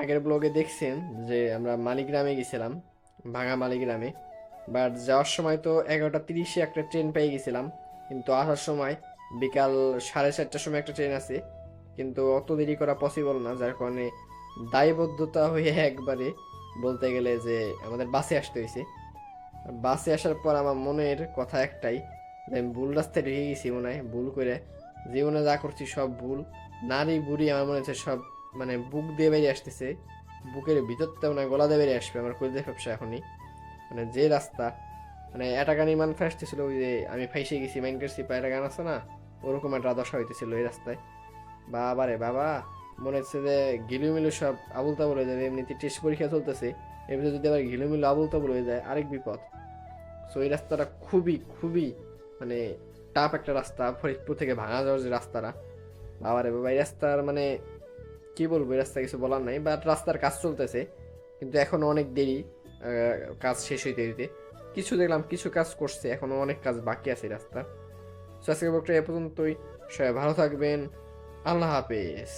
আগের ব্লগে দেখছেন যে আমরা মালিগ্রামে গেছিলাম, ভাঙা মালিগ্রামে। বাট যাওয়ার সময় তো 11:30-এ একটা ট্রেন পেয়ে গেছিলাম, কিন্তু আসার সময় বিকাল 4:30টার সময় একটা ট্রেন আছে। কিন্তু অত দেরি করা পসিবল না, যার কারণে দায়বদ্ধতা হয়ে একবারে বলতে গেলে যে আমাদের বাসে আসতে হয়েছে। বাসে আসার পর আমার মনের কথা একটাই, যে আমি ভুল রাস্তায় ঢুকে গেছি মনে হয়, ভুল করে জীবনে যা করছি সব ভুল। নারী বুড়ি আমার মনে হচ্ছে সব মানে বুক দিয়ে বেরিয়ে আসতেছে, বুকের ভিতরটা মানে গলা দিয়ে বেরিয়ে আসবে আমার কলিজার ব্যবসা এখনই। মানে যে রাস্তা, মানে একটা গান ইমান ফাঁসতেছিল, ওই যে আমি ফাইসে গেছি মাইন্ড করছি একটা গান আছে না, ওরকম একটা দশা হইতেছিল এই রাস্তায়। বাবা রে বাবা, মনে হচ্ছে যে ঘিলুমিলু সব আবুল তাবুল হয়ে যাবে। এমনিতে টেস্ট পরীক্ষা চলতেছে, এমনি যদি আবার ঘিলুমিলু আবুল তাবুল হয়ে যায় আরেক বিপদ। সো এই রাস্তাটা খুবই খুবই মানে টাফ একটা রাস্তা, ফরিদপুর থেকে ভাঙা যাওয়ার যে রাস্তাটা, বাবারে বাবা এই রাস্তার মানে কি বলবো, এই রাস্তা কিছু বলার নাই। বাট রাস্তার কাজ চলতেছে, কিন্তু এখনো অনেক দেরি কাজ শেষ হইতে হইতে। কিছু দেখলাম কিছু কাজ করছে, এখনো অনেক কাজ বাকি আছে এই রাস্তার। সো আজকের ব্লগটা এ পর্যন্তই। সবাই ভালো থাকবেন, আল্লাহ হাফেজ।